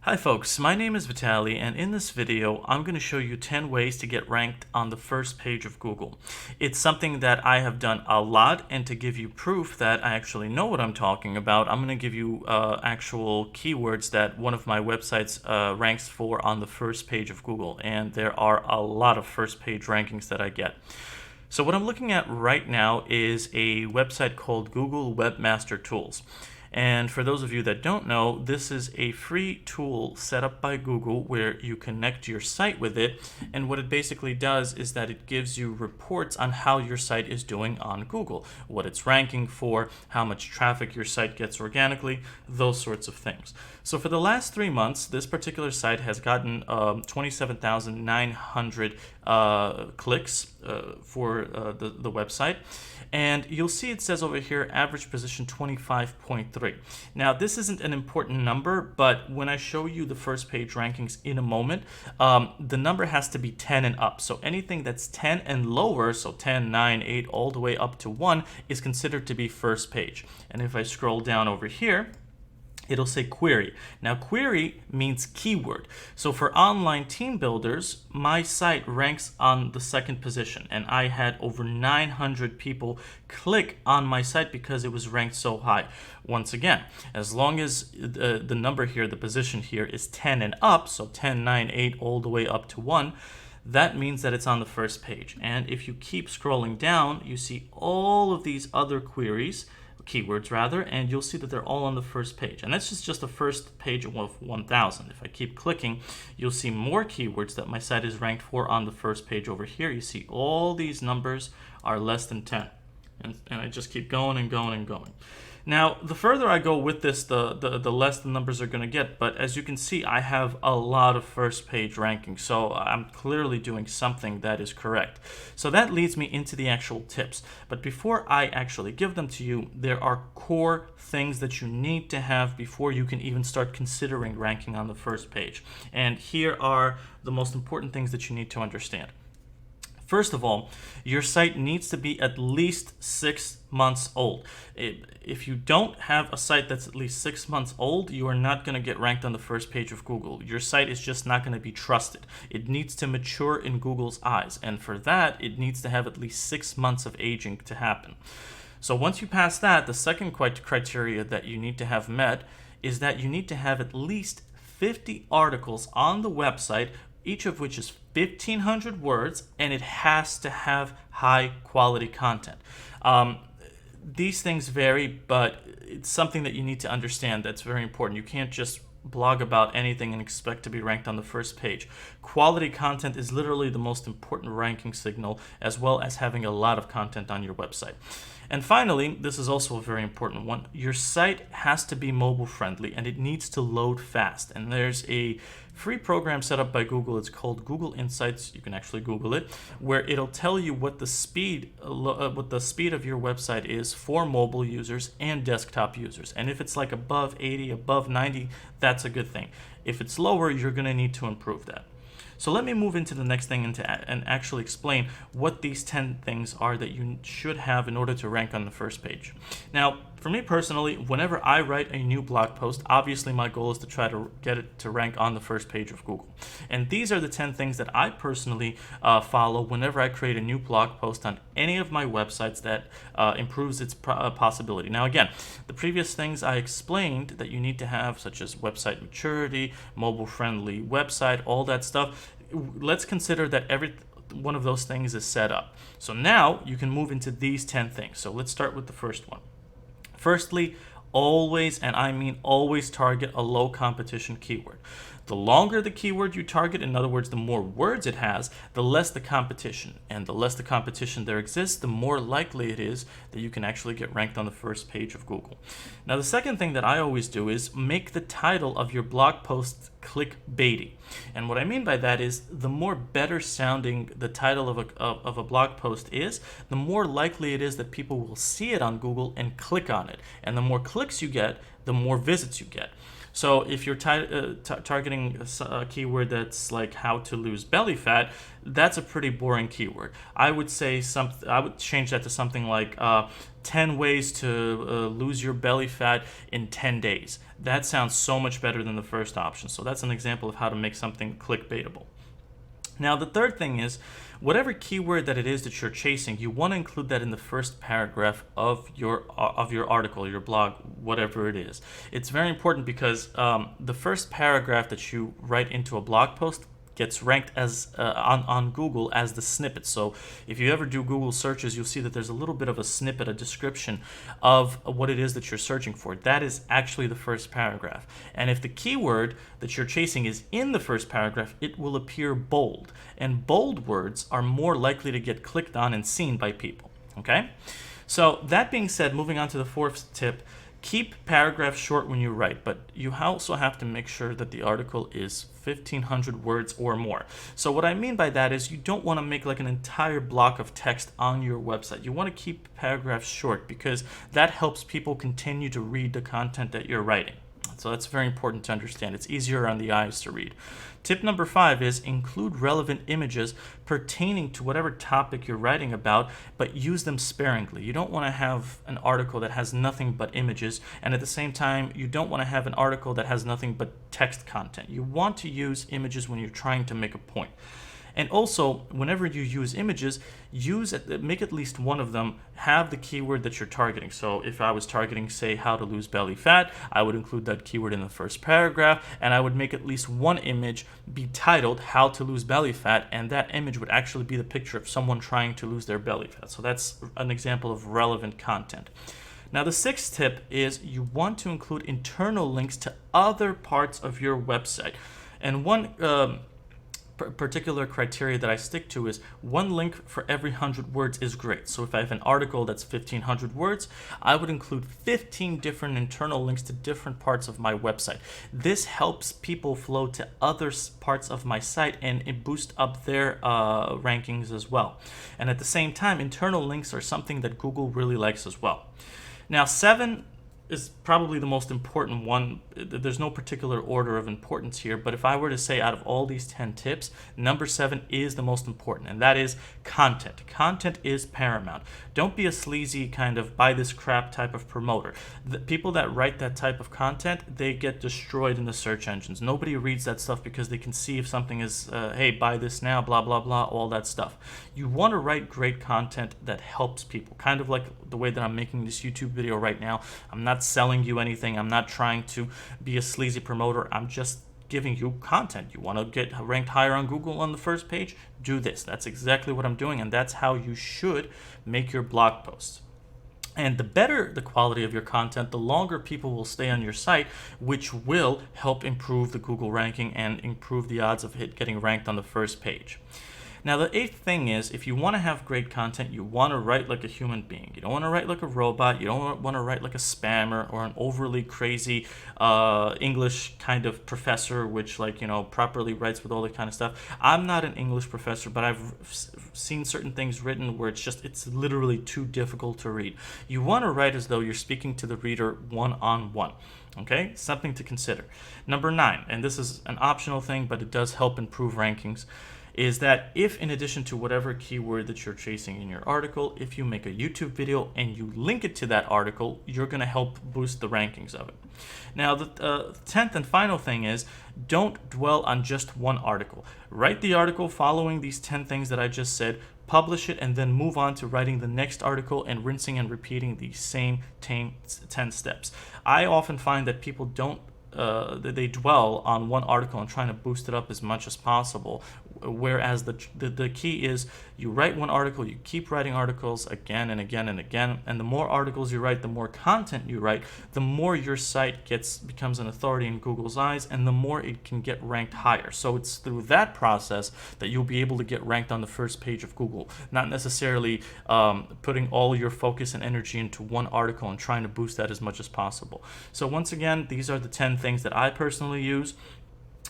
Hi folks, my name is Vitaly, and in this video I'm going to show you 10 ways to get ranked on the first page of Google. It's something that I have done a lot, and to give you proof that I actually know what I'm talking about, I'm going to give you actual keywords that one of my websites ranks for on the first page of Google, and there are a lot of first page rankings that I get. So what I'm looking at right now is a website called Google Webmaster Tools. And for those of you that don't know, this is a free tool set up by Google where you connect your site with it. And what it basically does is that it gives you reports on how your site is doing on Google, what it's ranking for, how much traffic your site gets organically, those sorts of things. So for the last 3 months, this particular site has gotten 27,900 clicks for the website. And you'll see it says over here, average position 25.3. Now, this isn't an important number, but when I show you the first page rankings in a moment, the number has to be 10 and up. So anything that's 10 and lower, so 10, 9, 8, all the way up to 1, is considered to be first page. And if I scroll down over here, it'll say query. Now, query means keyword. So for online team builders, my site ranks on the second position, and I had over 900 people click on my site because it was ranked so high. Once again, as long as the number here, the position here is 10 and up, so 10, 9, 8, all the way up to 1, that means that it's on the first page. And if you keep scrolling down, you see all of these other keywords rather, and you'll see that they're all on the first page. And that's just the first page of 1,000. If I keep clicking, you'll see more keywords that my site is ranked for on the first page over here. You see all these numbers are less than 10. And I just keep going and going and going. Now, the further I go with this, the less the numbers are going to get. But as you can see, I have a lot of first page rankings. So I'm clearly doing something that is correct. So that leads me into the actual tips. But before I actually give them to you, there are core things that you need to have before you can even start considering ranking on the first page. And here are the most important things that you need to understand. First of all, your site needs to be at least 6 months old. If you don't have a site that's at least 6 months old, you are not going to get ranked on the first page of Google. Your site is just not going to be trusted. It needs to mature in Google's eyes, and for that, it needs to have at least 6 months of aging to happen. So once you pass that, the second criteria that you need to have met is that you need to have at least 50 articles on the website, each of which is 1,500 words, and it has to have high quality content. These things vary, but it's something that you need to understand that's very important. You can't just blog about anything and expect to be ranked on the first page. Quality content is literally the most important ranking signal, as well as having a lot of content on your website. And finally, this is also a very important one. Your site has to be mobile friendly, and it needs to load fast. And there's a free program set up by Google. It's called Google Insights. You can actually Google it, where it'll tell you what the speed of your website is for mobile users and desktop users. And if it's like above 80, above 90, that's a good thing. If it's lower, you're going to need to improve that. So let me move into the next thing and actually explain what these 10 things are that you should have in order to rank on the first page. Now, for me personally, whenever I write a new blog post, obviously my goal is to try to get it to rank on the first page of Google. And these are the 10 things that I personally follow whenever I create a new blog post on any of my websites that improves its possibility. Now again, the previous things I explained that you need to have, such as website maturity, mobile-friendly website, all that stuff, let's consider that every one of those things is set up. So now you can move into these 10 things. So let's start with the first one. Firstly, always, and I mean always, target a low competition keyword. The longer the keyword you target, in other words, the more words it has, the less the competition. And the less the competition there exists, the more likely it is that you can actually get ranked on the first page of Google. Now, the second thing that I always do is make the title of your blog post clickbaity. And what I mean by that is the more better sounding the title of a blog post is, the more likely it is that people will see it on Google and click on it. And the more clicks you get, the more visits you get. So if you're targeting a keyword that's like how to lose belly fat, that's a pretty boring keyword. I would say I would change that to something like 10 ways to lose your belly fat in 10 days. That sounds so much better than the first option. So that's an example of how to make something clickbaitable. Now, the third thing is, whatever keyword that it is that you're chasing, you want to include that in the first paragraph of your article, your blog, whatever it is. It's very important because the first paragraph that you write into a blog post gets ranked as on Google as the snippet. So if you ever do Google searches, you'll see that there's a little bit of a snippet, a description of what it is that you're searching for. That is actually the first paragraph. And if the keyword that you're chasing is in the first paragraph, it will appear bold. And bold words are more likely to get clicked on and seen by people. Okay? So that being said, moving on to the fourth tip, keep paragraphs short when you write, but you also have to make sure that the article is 1,500 words or more. So what I mean by that is you don't want to make like an entire block of text on your website. You want to keep paragraphs short because that helps people continue to read the content that you're writing. So that's very important to understand. It's easier on the eyes to read. Tip number 5 is include relevant images pertaining to whatever topic you're writing about, but use them sparingly. You don't want to have an article that has nothing but images, and at the same time, you don't want to have an article that has nothing but text content. You want to use images when you're trying to make a point. And also, whenever you use images, make at least one of them have the keyword that you're targeting. So if I was targeting, say, how to lose belly fat, I would include that keyword in the first paragraph, and I would make at least one image be titled how to lose belly fat, and that image would actually be the picture of someone trying to lose their belly fat. So that's an example of relevant content. Now, the sixth tip is you want to include internal links to other parts of your website. And one particular criteria that I stick to is one link for every 100 words is great. So if I have an article that's 1,500 words, I would include 15 different internal links to different parts of my website. This helps people flow to other parts of my site and it boosts up their rankings as well. And at the same time, internal links are something that Google really likes as well. Now, 7 is probably the most important one. There's no particular order of importance here, but if I were to say out of all these 10 tips, number 7 is the most important, and that is content. Content is paramount. Don't be a sleazy kind of buy this crap type of promoter. The people that write that type of content, they get destroyed in the search engines. Nobody reads that stuff because they can see if something is, hey, buy this now, blah, blah, blah, all that stuff. You want to write great content that helps people, kind of like the way that I'm making this YouTube video right now. I'm not selling you anything. I'm not trying to be a sleazy promoter. I'm just giving you content. You want to get ranked higher on Google on the first page? Do this. That's exactly what I'm doing, and that's how you should make your blog posts. And the better the quality of your content, the longer people will stay on your site, which will help improve the Google ranking and improve the odds of getting ranked on the first page. Now, the 8th thing is, if you want to have great content, you want to write like a human being. You don't want to write like a robot. You don't want to write like a spammer or an overly crazy English kind of professor, which properly writes with all that kind of stuff. I'm not an English professor, but I've seen certain things written where it's literally too difficult to read. You want to write as though you're speaking to the reader one-on-one. Okay, something to consider. Number 9, and this is an optional thing, but it does help improve rankings, is that if in addition to whatever keyword that you're chasing in your article, if you make a YouTube video and you link it to that article, you're going to help boost the rankings of it. Now, the 10th and final thing is don't dwell on just one article. Write the article following these 10 things that I just said, publish it, and then move on to writing the next article and rinsing and repeating the same 10 steps. I often find that people they dwell on one article and trying to boost it up as much as possible, whereas the key is you write one article, you keep writing articles again and again and again, and the more articles you write, the more content you write, the more your site becomes an authority in Google's eyes, and the more it can get ranked higher. So it's through that process that you'll be able to get ranked on the first page of Google, not necessarily putting all your focus and energy into one article and trying to boost that as much as possible. So once again, these are the 10 things that I personally use.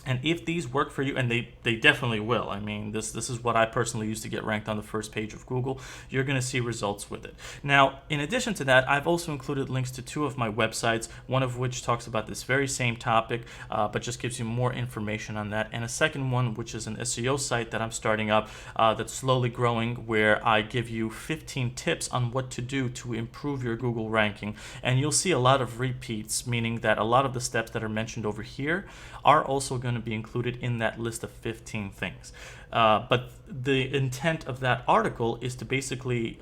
And if these work for you, and they definitely will. I mean, this is what I personally use to get ranked on the first page of Google. You're going to see results with it. Now, in addition to that, I've also included links to 2 of my websites, one of which talks about this very same topic, but just gives you more information on that, and a second one, which is an SEO site that I'm starting up that's slowly growing, where I give you 15 tips on what to do to improve your Google ranking. And you'll see a lot of repeats, meaning that a lot of the steps that are mentioned over here are also going to be included in that list of 15 things. But the intent of that article is to basically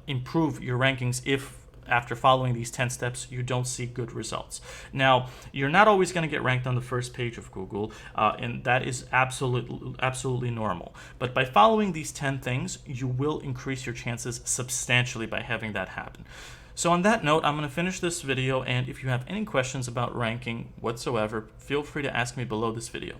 improve your rankings if after following these 10 steps you don't see good results. Now, you're not always going to get ranked on the first page of Google, and that is absolutely normal. But by following these 10 things, you will increase your chances substantially by having that happen. So on that note, I'm going to finish this video, and if you have any questions about ranking whatsoever, feel free to ask me below this video.